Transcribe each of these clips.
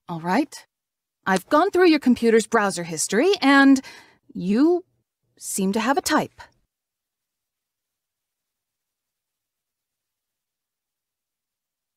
All right. I've gone through your computer's browser history, and you seem to have a type.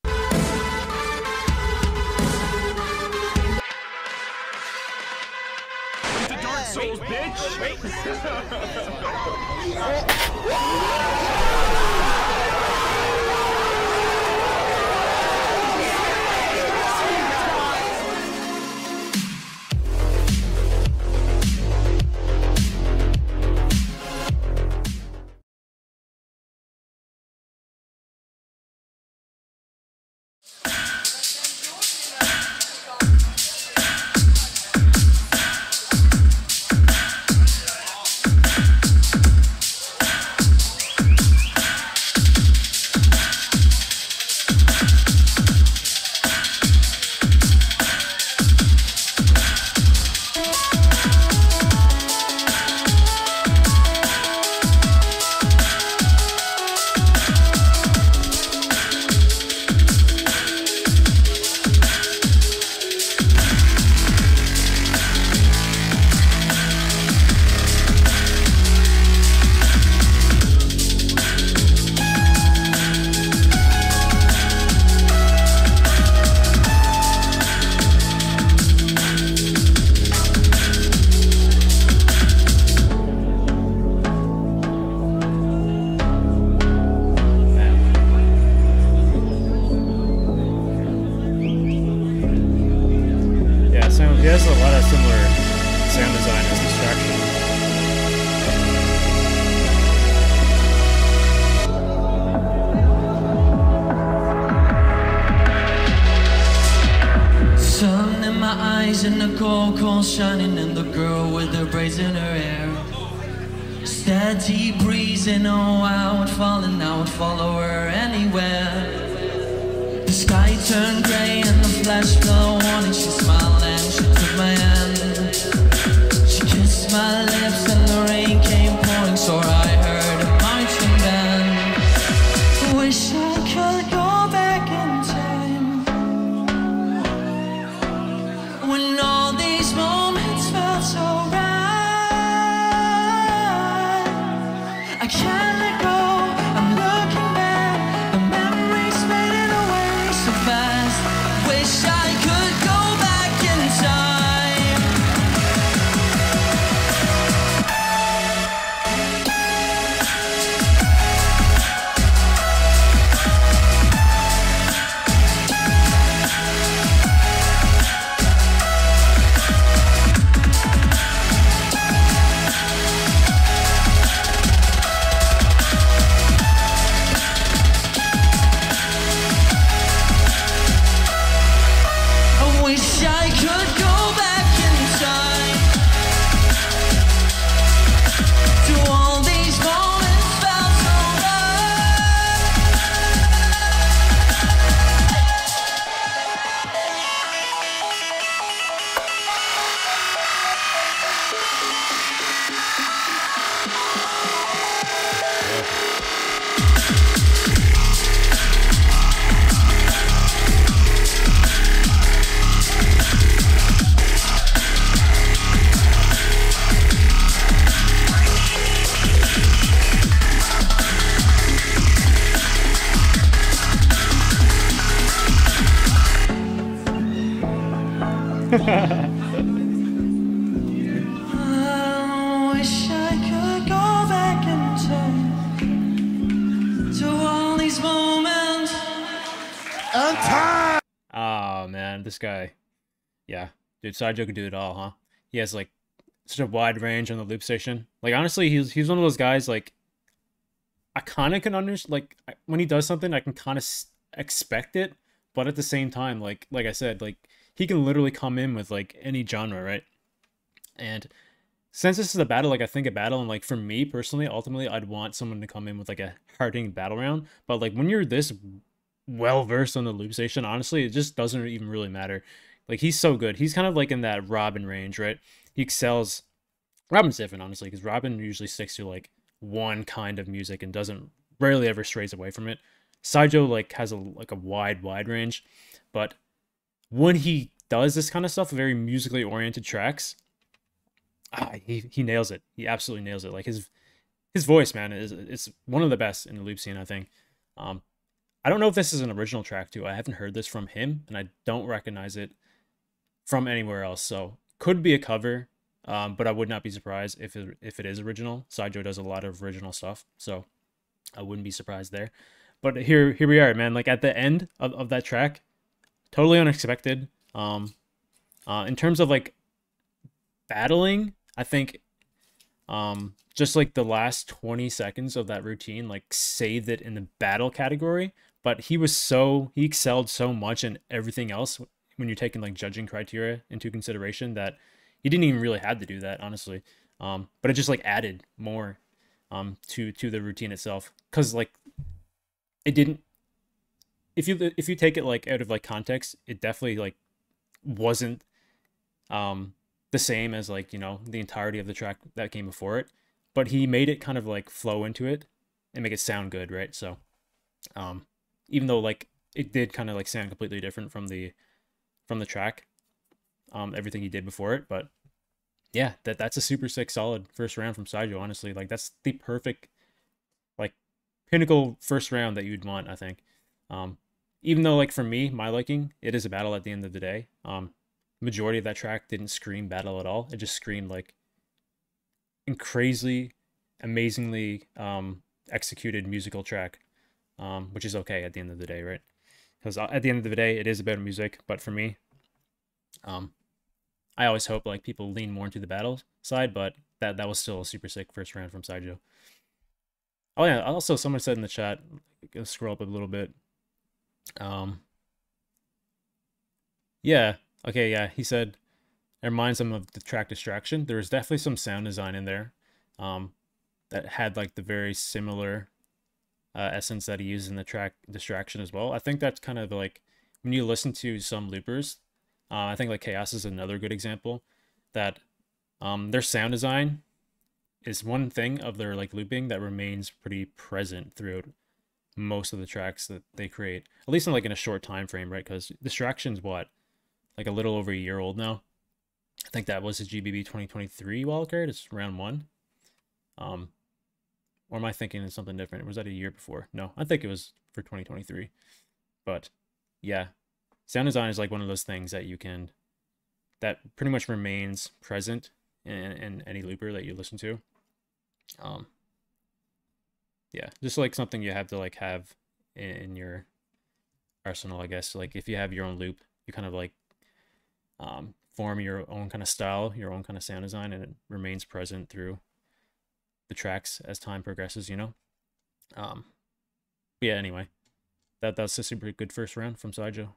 The Dark Souls, bitch! Wait. He has a lot of similar sound design as Distraction. Sun in my eyes and the cold shining, and the girl with the braids in her hair. Steady breezing, oh I would fall and I would follow her anywhere. The sky turned grey and the flash fell a warning. She smiled and she took my hand. She kissed my lips and the rain came pouring, so I heard a marching band. Wish I could go back in time, when all these moments felt so right. I can't let go, I'm looking back, the memories fading away so fast. Wish I could go back in time. I wish I could go back in time, to all these moments felt so I wish I could go back in time, to all these moments. Oh man, this guy. Yeah, dude, Syjo can do it all, huh? He has like such a wide range on the loop station. Like honestly, he's one of those guys like I kind of can understand. Like when he does something, I can kind of expect it, but at the same time, like I said, like he can literally come in with like any genre, right? And since this is a battle, like I think a battle, and like for me personally, ultimately, I'd want someone to come in with like a hard-hitting battle round. But like when you're this well versed on the loop station, honestly, it just doesn't even really matter. Like he's so good. He's kind of like in that Robin range, right? He excels. Robin's different, honestly, because Robin usually sticks to like one kind of music and doesn't rarely ever strays away from it. Syjo like has a wide range, but when he does this kind of stuff, very musically oriented tracks, he nails it. He absolutely nails it. Like his voice, man, is one of the best in the loop scene, I think. I don't know if this is an original track too. I haven't heard this from him, and I don't recognize it from anywhere else. So could be a cover, but I would not be surprised if it is original. Syjo does a lot of original stuff, so I wouldn't be surprised there. But here we are, man. Like at the end of that track, totally unexpected. In terms of like battling, I think just like the last 20 seconds of that routine like saved it in the battle category. But he excelled so much in everything else when you're taking like judging criteria into consideration that he didn't even really have to do that, honestly. But it just like added more to the routine itself, because like it didn't, if you take it like out of like context, it definitely like wasn't the same as like, you know, the entirety of the track that came before it, but he made it kind of like flow into it and make it sound good, right? So even though like it did kind of like sound completely different from the track, everything he did before it, but yeah, that's a super sick solid first round from Syjo, honestly. Like that's the perfect like pinnacle first round that you'd want, I think. Even though like for me, my liking, it is a battle at the end of the day. Majority of that track didn't scream battle at all. It just screamed like crazy, amazingly executed musical track, which is okay at the end of the day, right? Because at the end of the day, it is about music. But for me, I always hope like people lean more into the battle side, but that was still a super sick first round from Syjo. Oh yeah, also someone said in the chat, go scroll up a little bit. Yeah, okay, yeah, he said it reminds him of the track Distraction. There was definitely some sound design in there that had like the very similar essence that he used in the track Distraction as well. I think that's kind of like when you listen to some loopers, I think like Chaos is another good example, that their sound design is one thing of their like looping that remains pretty present throughout most of the tracks that they create, at least in like in a short time frame, right? Because Distraction's what, like a little over a year old now. I think that was his GBB 2023 wildcard. It's round 1. Or am I thinking of something different? Was that a year before? No, I think it was for 2023. But yeah, sound design is like one of those things that that pretty much remains present in any looper that you listen to. Yeah, just like something you have to like have in your arsenal, I guess. Like if you have your own loop, you kind of like form your own kind of style, your own kind of sound design, and it remains present through the tracks as time progresses, you know. Yeah, anyway, that's a super good first round from Syjo.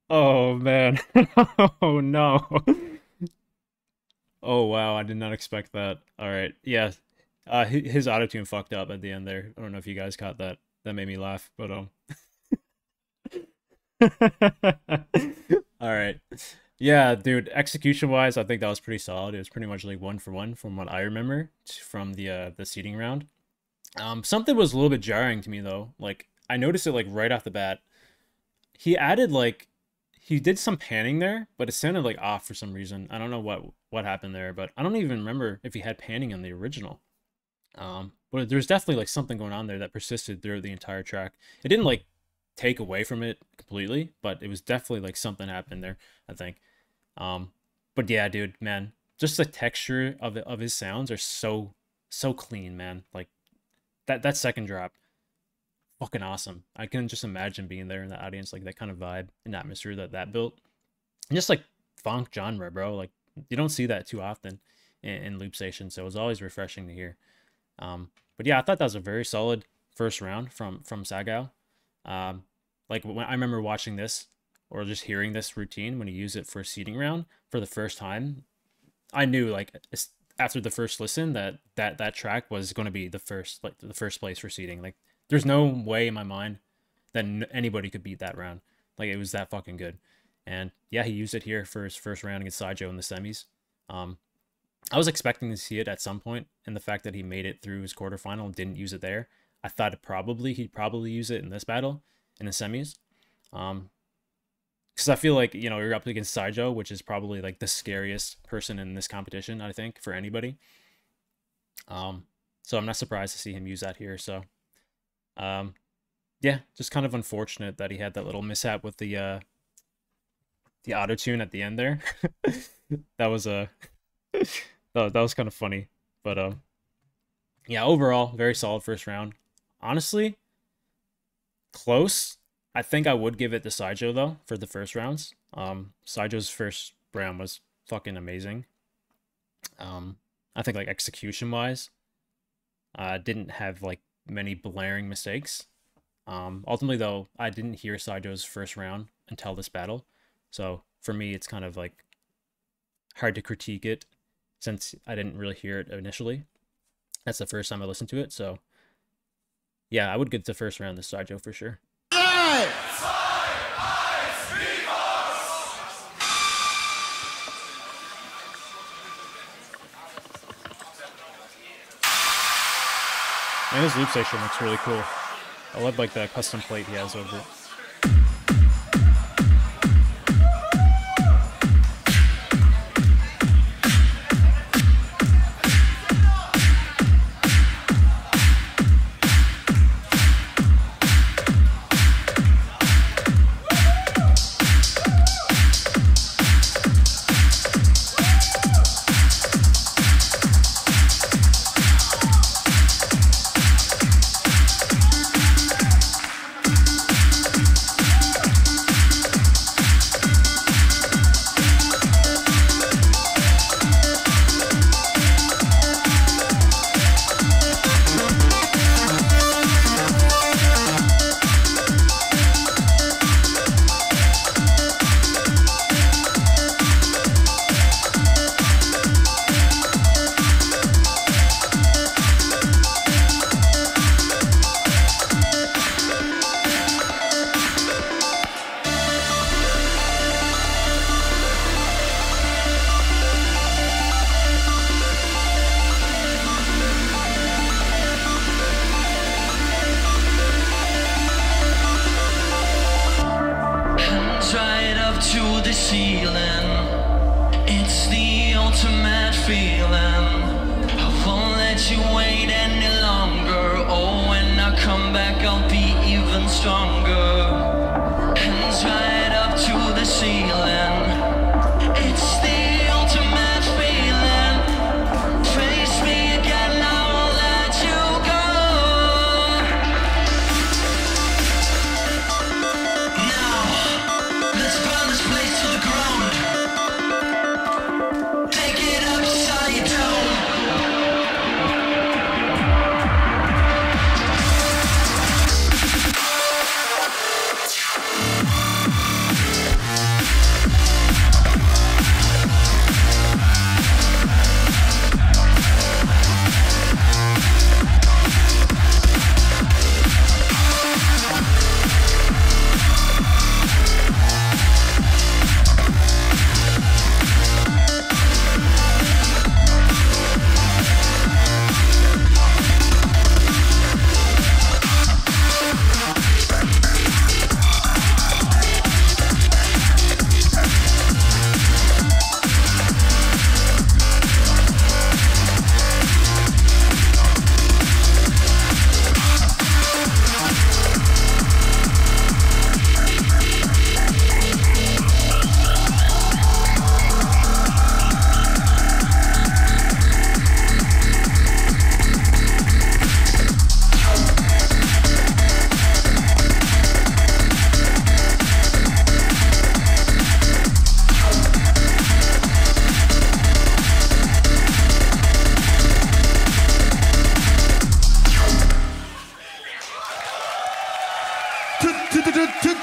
Oh man. Oh no. Oh wow, I did not expect that. Alright, yeah. His autotune fucked up at the end there. I don't know if you guys caught that. That made me laugh, but Alright. Yeah, dude, execution-wise, I think that was pretty solid. It was pretty much like 1-for-1 from what I remember from the seeding round. Something was a little bit jarring to me though. Like, I noticed it like right off the bat. He added like he did some panning there, but it sounded like off for some reason. I don't know what happened there, but I don't even remember if he had panning in the original. But there's definitely like something going on there that persisted through the entire track. It didn't like take away from it completely, but it was definitely like something happened there, I think. But yeah, dude, man, just the texture of his sounds are so clean, man. Like that second drop, fucking awesome. I can just imagine being there in the audience, like that kind of vibe and atmosphere that built. And just like funk genre, bro. Like you don't see that too often in Loop Station, so it was always refreshing to hear. But yeah, I thought that was a very solid first round from Sagau. Like when I remember watching this or just hearing this routine when he used it for a seeding round for the first time, I knew like after the first listen that track was going to be the first place for seeding. Like there's no way in my mind that anybody could beat that round. Like it was that fucking good. And yeah, he used it here for his first round against Syjo in the semis. I was expecting to see it at some point, and the fact that he made it through his quarterfinal and didn't use it there, I thought he'd probably use it in this battle in the semis. Because I feel like, you know, you're up against Syjo, which is probably like the scariest person in this competition, I think, for anybody. So I'm not surprised to see him use that here. So yeah, just kind of unfortunate that he had that little mishap with the auto-tune at the end there. That was that was kind of funny. But yeah, overall, very solid first round. Honestly, close. I think I would give it to Syjo though for the first rounds. Syjo's first round was fucking amazing. I think like execution wise, didn't have like many blaring mistakes. Ultimately though, I didn't hear Syjo's first round until this battle, so for me it's kind of like hard to critique it since I didn't really hear it initially. That's the first time I listened to it, so yeah, I would give the first round to Syjo for sure. And his loop section looks really cool. I love like the custom plate he has over it.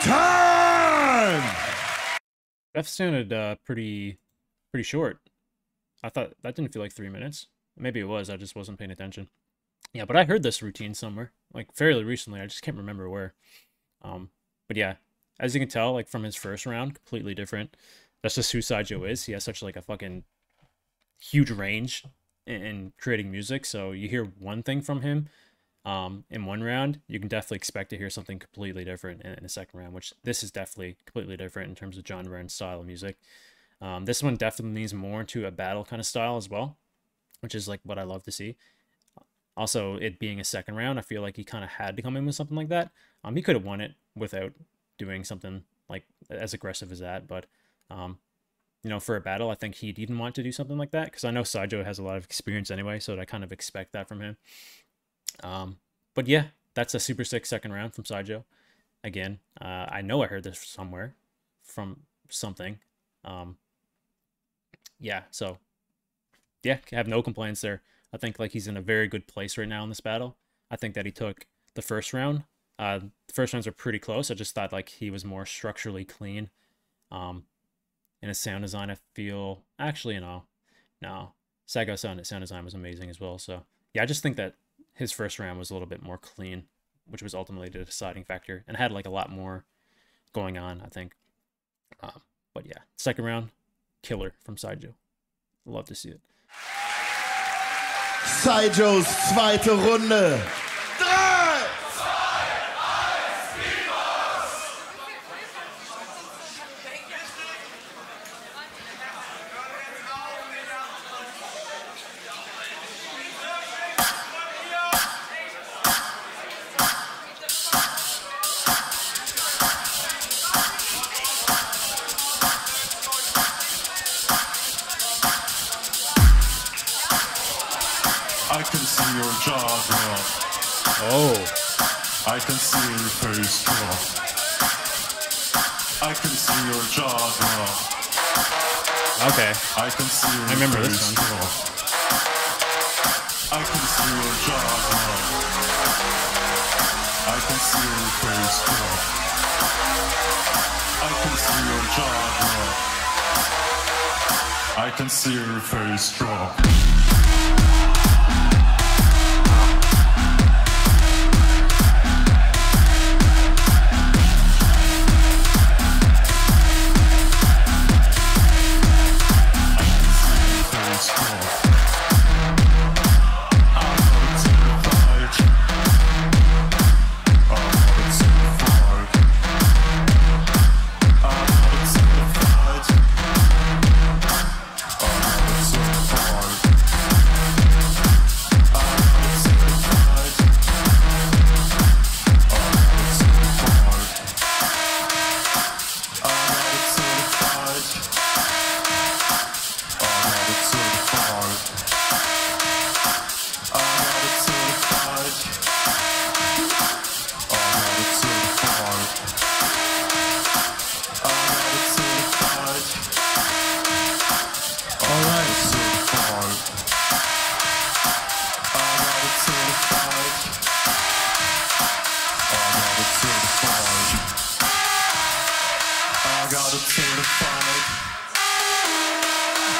Time! That sounded pretty short. I thought that didn't feel like 3 minutes. Maybe it was, I just wasn't paying attention. Yeah, but I heard this routine somewhere, like fairly recently. I just can't remember where. But yeah, as you can tell, like from his first round, completely different. That's just who Syjo is. He has such like a fucking huge range in creating music. So you hear one thing from him in one round, you can definitely expect to hear something completely different in a second round, which this is definitely completely different in terms of genre and style of music. This one definitely leans more into a battle kind of style as well, which is like what I love to see. Also, it being a second round, I feel like he kind of had to come in with something like that. He could have won it without doing something like as aggressive as that, but you know, for a battle, I think he'd even want to do something like that, because I know Syjo has a lot of experience anyway, so I kind of expect that from him. But yeah, that's a super sick second round from Syjo. Again, I know I heard this somewhere from something. Yeah, so yeah, I have no complaints there. I think like he's in a very good place right now in this battle. I think that he took the first round. The first rounds are pretty close. I just thought like he was more structurally clean. In his sound design, I feel actually no. Sagau sound design was amazing as well. So yeah, I just think that his first round was a little bit more clean, which was ultimately the deciding factor, and had like a lot more going on, I think. But yeah, second round, killer from Syjo. Love to see it. Syjos zweite Runde. 3, 2, I can see your jaw drop. Oh. I can see your face drop. I can see your jaw drop. Okay. I can see your I remember this face one. drop. I can see your jaw drop. I can see your face drop. I can see your jaw drop. I can see your face drop.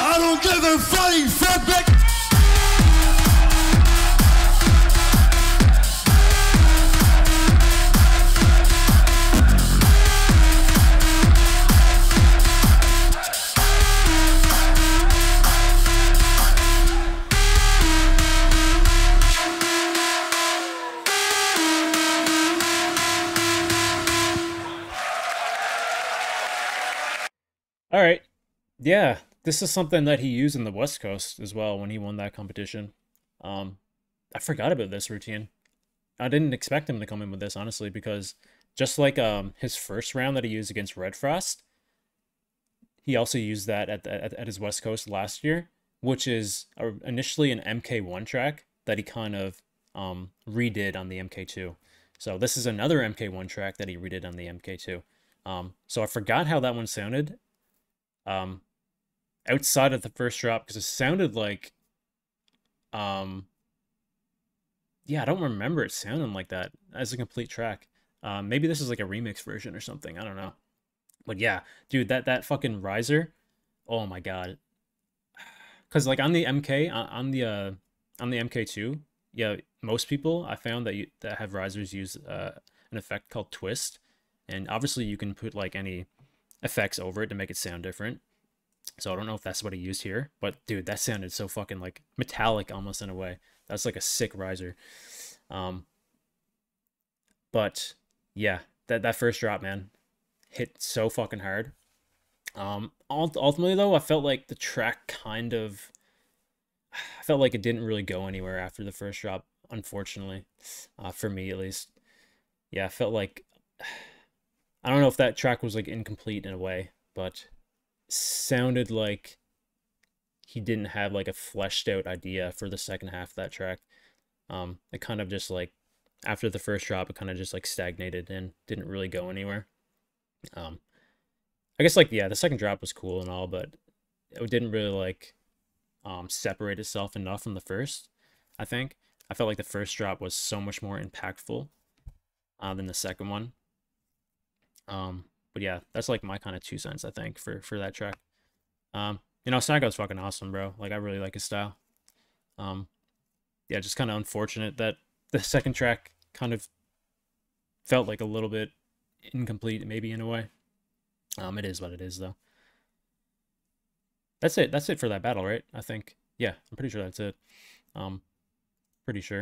I don't give a fucking feedback. All right. Yeah, this is something that he used in the West Coast as well when he won that competition. I forgot about this routine. I didn't expect him to come in with this, honestly, because just like his first round that he used against Red Frost, he also used that at his West Coast last year, which is initially an MK1 track that he kind of redid on the MK2. So this is another MK1 track that he redid on the MK2. So I forgot how that one sounded. Outside of the first drop, because it sounded like yeah, I don't remember it sounding like that as a complete track. Maybe this is like a remix version or something. I don't know. But yeah, dude, that fucking riser. Oh my god. Cause like on the MK on the MK2, yeah, most people I found that have risers use an effect called twist, and obviously you can put like any effects over it to make it sound different. So I don't know if that's what he used here, but dude, that sounded so fucking like metallic almost in a way. That's like a sick riser. But yeah, that first drop, man, hit so fucking hard. Ultimately though, I felt like the track I felt like it didn't really go anywhere after the first drop, unfortunately, for me at least. Yeah, I felt like, I don't know if that track was like incomplete in a way, but sounded like he didn't have like a fleshed out idea for the second half of that track. It kind of just like, after the first drop, it kind of just like stagnated and didn't really go anywhere. I guess like, yeah, the second drop was cool and all, but it didn't really like separate itself enough from the first, I think. I felt like the first drop was so much more impactful than the second one. But yeah, that's like my kind of 2 cents, I think, for that track. You know, Sagau's fucking awesome, bro. Like, I really like his style. Yeah, just kind of unfortunate that the second track kind of felt like a little bit incomplete, maybe, in a way. It is what it is, though. That's it. That's it for that battle, right? I think. Yeah, I'm pretty sure that's it. Pretty sure.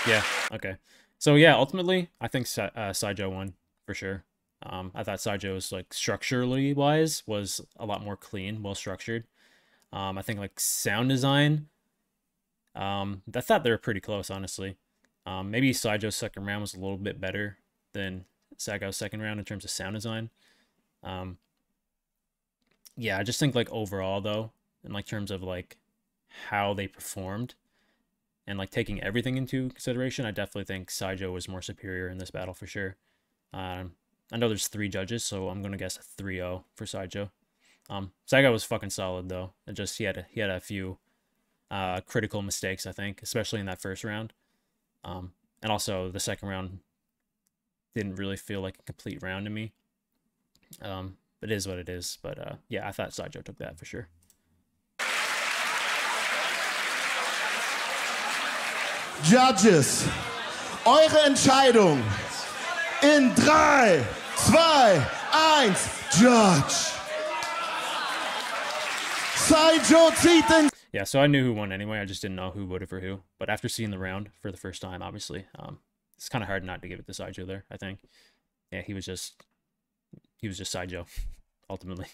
Yeah, okay. So yeah, ultimately, I think Syjo won, for sure. I thought Syjo's, like, structurally wise, was a lot more clean, well structured. I think, like, sound design, I thought they were pretty close, honestly. Maybe Syjo's second round was a little bit better than Sagau's second round in terms of sound design. Yeah, I just think, like, overall, though, in, like, terms of, like, how they performed, and, like, taking everything into consideration, I definitely think Syjo was more superior in this battle, for sure. I know there's 3 judges, so I'm going to guess a 3-0 for Syjo. Sagau was fucking solid, though. It just, he had a few critical mistakes, I think, especially in that first round. And also, the second round didn't really feel like a complete round to me. It is what it is. But, yeah, I thought Syjo took that, for sure. Judges, eure Entscheidung in 3, 2, 1, Judge. Syjo zieht den... Yeah, so I knew who won anyway. I just didn't know who voted for who. But after seeing the round for the first time, obviously, it's kind of hard not to give it to Syjo there, I think. Yeah, he was just Syjo, ultimately.